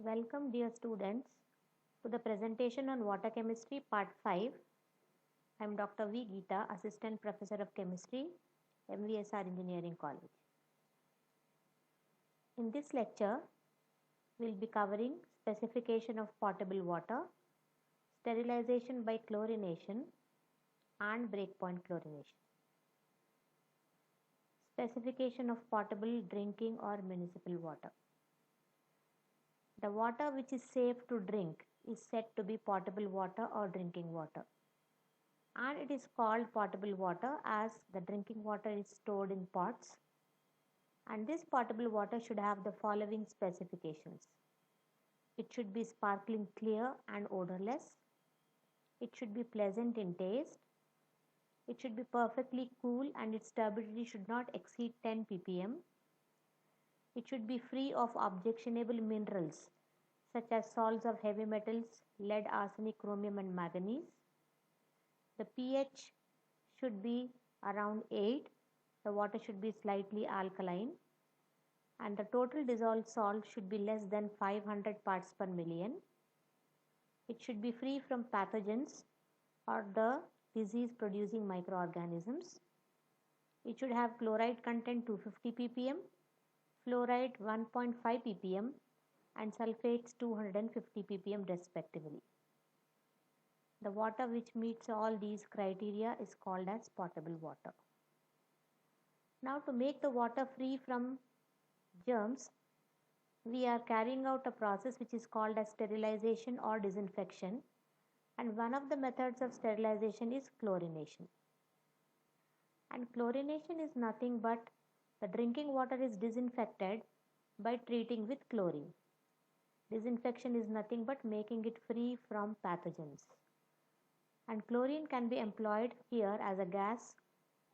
Welcome dear students to the presentation on water chemistry part 5. I am Dr. V. Geeta, Assistant Professor of Chemistry, MVSR Engineering College. In this lecture, we will be covering specification of potable water, sterilization by chlorination and breakpoint chlorination. Specification of potable drinking or municipal water. The water which is safe to drink is said to be potable water or drinking water. And it is called potable water as the drinking water is stored in pots. And this potable water should have the following specifications. It should be sparkling clear and odorless. It should be pleasant in taste. It should be perfectly cool and its turbidity should not exceed 10 ppm. It should be free of objectionable minerals such as salts of heavy metals, lead, arsenic, chromium and manganese. The pH should be around 8. The water should be slightly alkaline. And the total dissolved salt should be less than 500 parts per million. It should be free from pathogens or the disease producing microorganisms. It should have chloride content 250 ppm, fluoride 1.5 ppm and sulfates 250 ppm respectively. The water which meets all these criteria is called as potable water. Now to make the water free from germs, we are carrying out a process which is called as sterilization or disinfection, and one of the methods of sterilization is chlorination. And chlorination is nothing but the drinking water is disinfected by treating with chlorine. Disinfection is nothing but making it free from pathogens. And chlorine can be employed here as a gas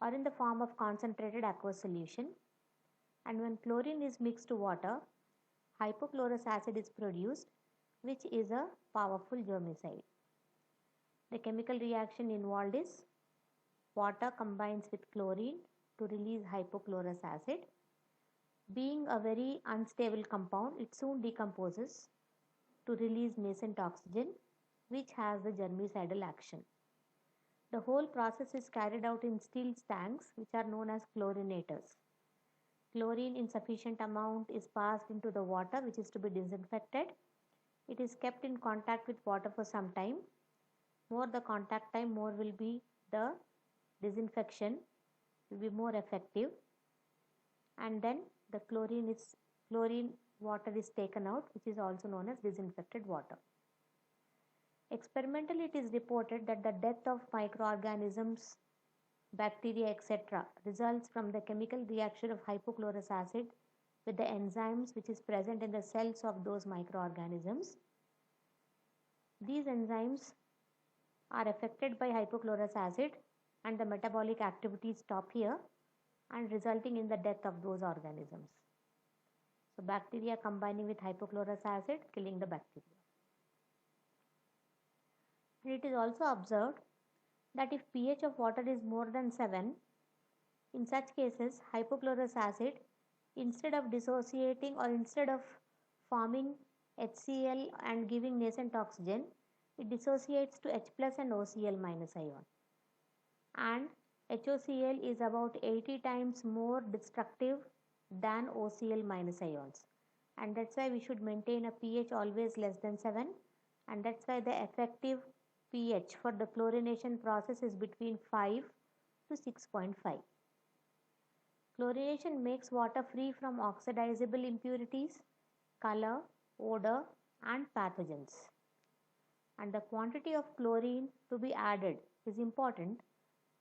or in the form of concentrated aqueous solution. And when chlorine is mixed to water, hypochlorous acid is produced, which is a powerful germicide. The chemical reaction involved is water combines with chlorine to release hypochlorous acid. Being a very unstable compound, it soon decomposes to release nascent oxygen, which has the germicidal action. The whole process is carried out in steel tanks, which are known as chlorinators. Chlorine in sufficient amount is passed into the water which is to be disinfected. It is kept in contact with water for some time. More the contact time, more will be the disinfection, will be more effective. And then the chlorine water is taken out, which is also known as disinfected water. Experimentally, it is reported that the death of microorganisms, bacteria, etc. results from the chemical reaction of hypochlorous acid with the enzymes which is present in the cells of those microorganisms. These enzymes are affected by hypochlorous acid and the metabolic activities stop here and resulting in the death of those organisms. So bacteria combining with hypochlorous acid killing the bacteria. And it is also observed that if pH of water is more than 7, in such cases hypochlorous acid, instead of dissociating or instead of forming HCl and giving nascent oxygen, it dissociates to H plus and OCl minus ion. And HOCl is about 80 times more destructive than OCl minus ions. And that's why we should maintain a pH always less than 7. And that's why the effective pH for the chlorination process is between 5 to 6.5. Chlorination makes water free from oxidizable impurities, color, odor and pathogens. And the quantity of chlorine to be added is important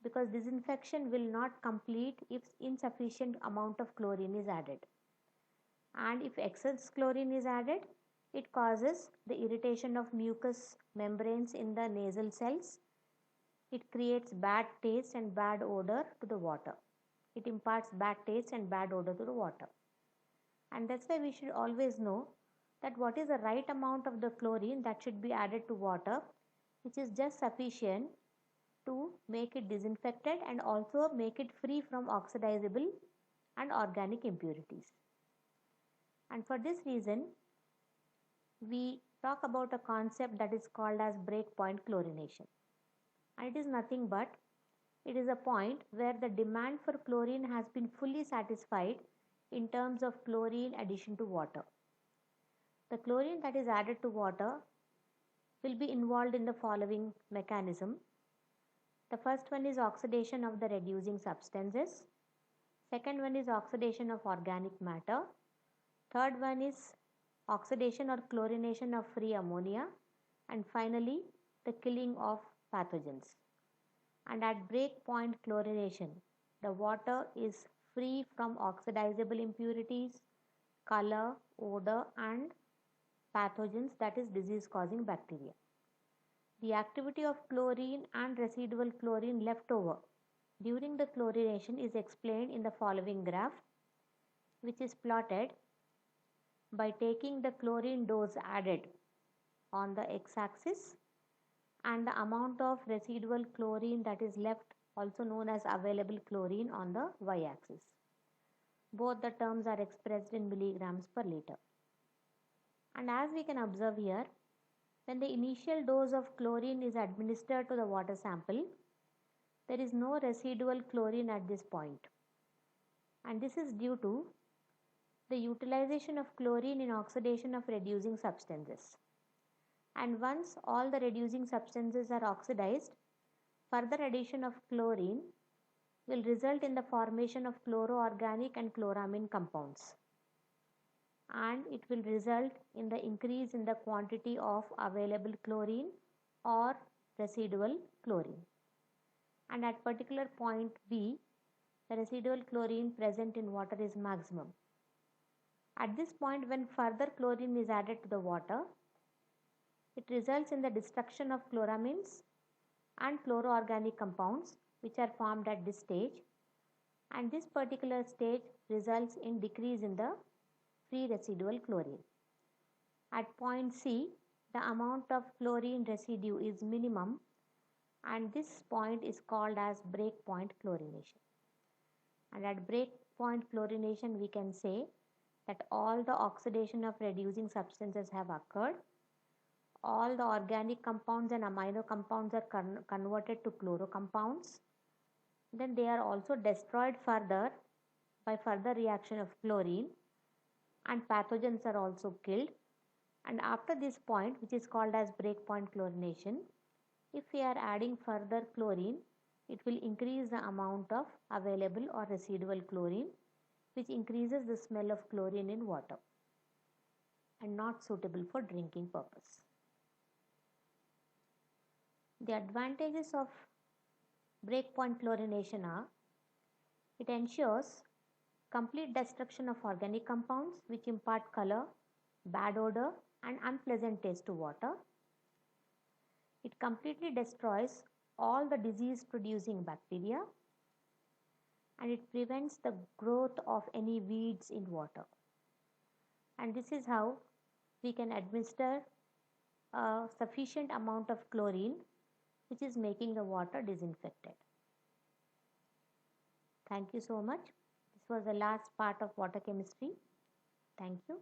because disinfection will not complete if insufficient amount of chlorine is added. And if excess chlorine is added, it causes the irritation of mucous membranes in the nasal cells. It creates bad taste and bad odor to the water. It imparts bad taste and bad odor to the water. And that's why we should always know that what is the right amount of the chlorine that should be added to water, which is just sufficient to make it disinfected and also make it free from oxidizable and organic impurities. And for this reason, we talk about a concept that is called as breakpoint chlorination. And it is nothing but it is a point where the demand for chlorine has been fully satisfied in terms of chlorine addition to water. The chlorine that is added to water will be involved in the following mechanism. The first one is oxidation of the reducing substances. Second one is oxidation of organic matter. Third one is oxidation or chlorination of free ammonia. And finally, the killing of pathogens. And at breakpoint chlorination, the water is free from oxidizable impurities, color, odor, and pathogens, that is disease causing bacteria. The activity of chlorine and residual chlorine left over during the chlorination is explained in the following graph, which is plotted by taking the chlorine dose added on the x-axis and the amount of residual chlorine that is left, also known as available chlorine, on the y-axis. Both the terms are expressed in milligrams per liter. And as we can observe here, when the initial dose of chlorine is administered to the water sample, there is no residual chlorine at this point. And this is due to the utilization of chlorine in oxidation of reducing substances. And once all the reducing substances are oxidized, further addition of chlorine will result in the formation of chloroorganic and chloramine compounds. And it will result in the increase in the quantity of available chlorine or residual chlorine. And at particular point B, the residual chlorine present in water is maximum. At this point, when further chlorine is added to the water, it results in the destruction of chloramines and chloroorganic compounds which are formed at this stage, and this particular stage results in decrease in the free residual chlorine. At point C, the amount of chlorine residue is minimum, and this point is called as breakpoint chlorination. And at breakpoint chlorination, we can say that all the oxidation of reducing substances have occurred. All the organic compounds and amino compounds are converted to chlorocompounds. Then they are also destroyed further by further reaction of chlorine, and pathogens are also killed. And after this point, which is called as breakpoint chlorination, if we are adding further chlorine, it will increase the amount of available or residual chlorine, which increases the smell of chlorine in water and not suitable for drinking purpose. The advantages of breakpoint chlorination are: it ensures complete destruction of organic compounds which impart color, bad odor, and unpleasant taste to water. It completely destroys all the disease producing bacteria, and it prevents the growth of any weeds in water. And this is how we can administer a sufficient amount of chlorine, which is making the water disinfected. Thank you so much. This was the last part of water chemistry. Thank you.